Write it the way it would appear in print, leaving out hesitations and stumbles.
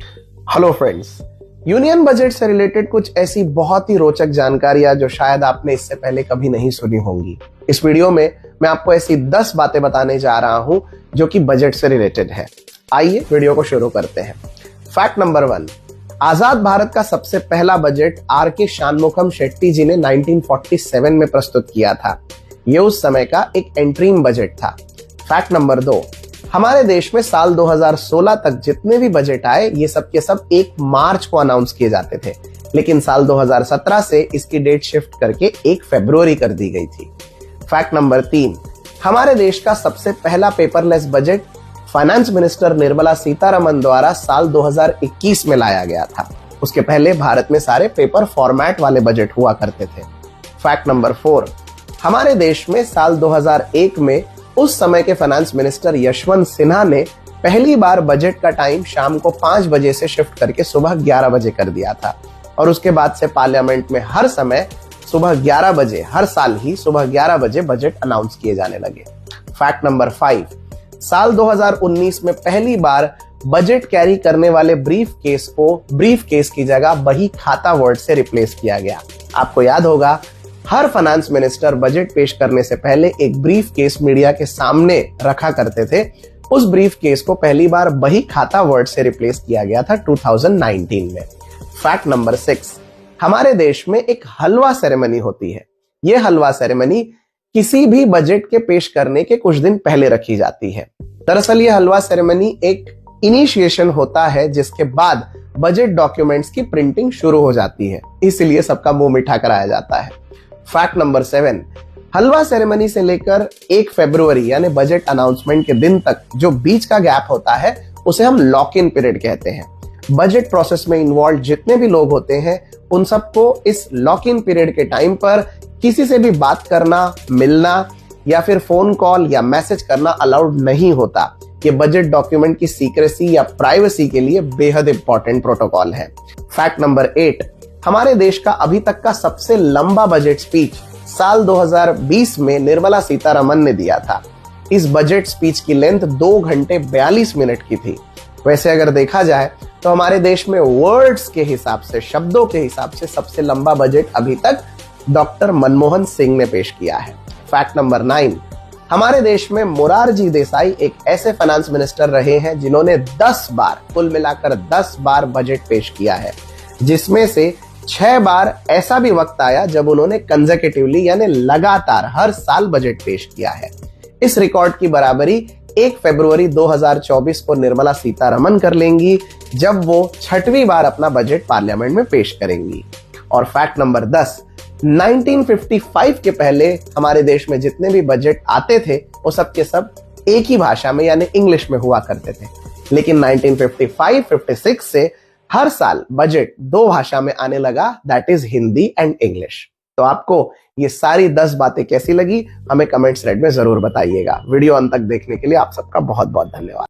Hello friends, union budget से related कुछ ऐसी बहुत ही रोचक जानकारियां जो शायद आपने इससे पहले कभी नहीं सुनी होंगी। इस वीडियो में मैं आपको ऐसी 10 बातें बताने जा रहा हूं जो कि बजट से रिलेटेड है। आइए वीडियो को शुरू करते हैं। फैक्ट नंबर 1, आजाद भारत का सबसे पहला बजट आर के शानमुखम शेट्टी जी ने 1947 में प्रस्तुत किया था। यह उस समय का एक एंट्रीम बजट था। फैक्ट नंबर 2, हमारे देश में साल 2016 तक जितने भी बजट आए ये सब के सब 1 मार्च को अनाउंस किए जाते थे, लेकिन साल 2017 से इसकी डेट शिफ्ट करके 1 फरवरी कर दी गई थी। फैक्ट नंबर 3, हमारे देश का सबसे पहला paperless budget finance minister Nirmala Sitharaman द्वारा साल 2021 में लाया गया था। उसके पहले भारत में सारे पेपर फॉर्मेट वाले बजट हुआ करते थे। फैक्ट नंबर 4, हमारे देश में साल 2001 में उस समय के फाइनेंस मिनिस्टर यशवंत सिन्हा ने पहली बार बजट का टाइम शाम को 5 बजे से शिफ्ट करके सुबह 11 बजे कर दिया था और उसके बाद से पार्लियामेंट में हर समय सुबह 11 बजे, हर साल ही सुबह 11 बजे बजट अनाउंस किए जाने लगे। फैक्ट नंबर 5, साल 2019 में पहली बार बजट कैरी करने वाले ब्रीफ केस को ब्रीफ केस की जगह बही खाता वर्ड से रिप्लेस किया गया। आपको याद होगा, हर फाइनेंस मिनिस्टर बजट पेश करने से पहले एक ब्रीफ केस मीडिया के सामने रखा करते थे। उस ब्रीफ केस को पहली बार बही खाता वर्ड से रिप्लेस किया गया था 2019 में। फैक्ट नंबर 6, हमारे देश में एक हलवा सेरेमनी होती है। यह हलवा सेरेमनी किसी भी बजट के पेश करने के कुछ दिन पहले रखी जाती है। दरअसल यह हलवा सेरेमनी एक इनिशिएशन होता है जिसके बाद बजट डॉक्यूमेंट्स की प्रिंटिंग शुरू हो जाती है, इसलिए सबका मुंह मीठा कराया जाता है। फैक्ट नंबर 7, हलवा सेरेमनी से लेकर 1 फरवरी यानी बजट अनाउंसमेंट के दिन तक जो बीच का गैप होता है उसे हम लॉक इन पीरियड कहते हैं। बजट प्रोसेस में इन्वॉल्व जितने भी लोग होते हैं उन सबको इस लॉक इन पीरियड के टाइम पर किसी से भी बात करना, मिलना या फिर फोन कॉल या मैसेज करना अलाउड नहीं होता। ये बजट डॉक्यूमेंट की सीक्रेसी या प्राइवेसी के लिए बेहद इंपॉर्टेंट प्रोटोकॉल है। फैक्ट नंबर 8, हमारे देश का अभी तक का सबसे लंबा बजट स्पीच साल 2020 में निर्मला सीतारमण ने दिया था। इस बजट स्पीच की लेंथ 2 घंटे 42 मिनट की थी। वैसे अगर देखा जाए तो हमारे देश में वर्ड्स के हिसाब से, शब्दों के हिसाब से सबसे लंबा बजट अभी तक डॉक्टर मनमोहन सिंह ने पेश किया है। फैक्ट नंबर 9, हमारे देश में मोरारजी देसाई एक ऐसे फाइनेंस मिनिस्टर रहे हैं जिन्होंने 10 बार, कुल मिलाकर 10 बार बजट पेश किया है, जिसमें से 6 बार ऐसा भी वक्त आया जब उन्होंने कंसेक्यूटिवली यानी लगातार हर साल बजट पेश किया है। इस रिकॉर्ड की बराबरी 1 फरवरी 2024 को निर्मला सीतारमण कर लेंगी जब वो 6वीं बार अपना बजट पार्लियामेंट में पेश करेंगी। और फैक्ट नंबर 10, 1955 के पहले हमारे देश में जितने भी बजट आते थे वो सब के सब एक ही भाषा में यानी इंग्लिश में हुआ करते थे, लेकिन 1955-56 से हर साल बजट 2 भाषा में आने लगा, that is Hindi and English. तो आपको ये सारी 10 बातें कैसी लगी हमें कमेंट्स थ्रेड में जरूर बताइएगा। वीडियो अंत तक देखने के लिए आप सबका बहुत बहुत धन्यवाद।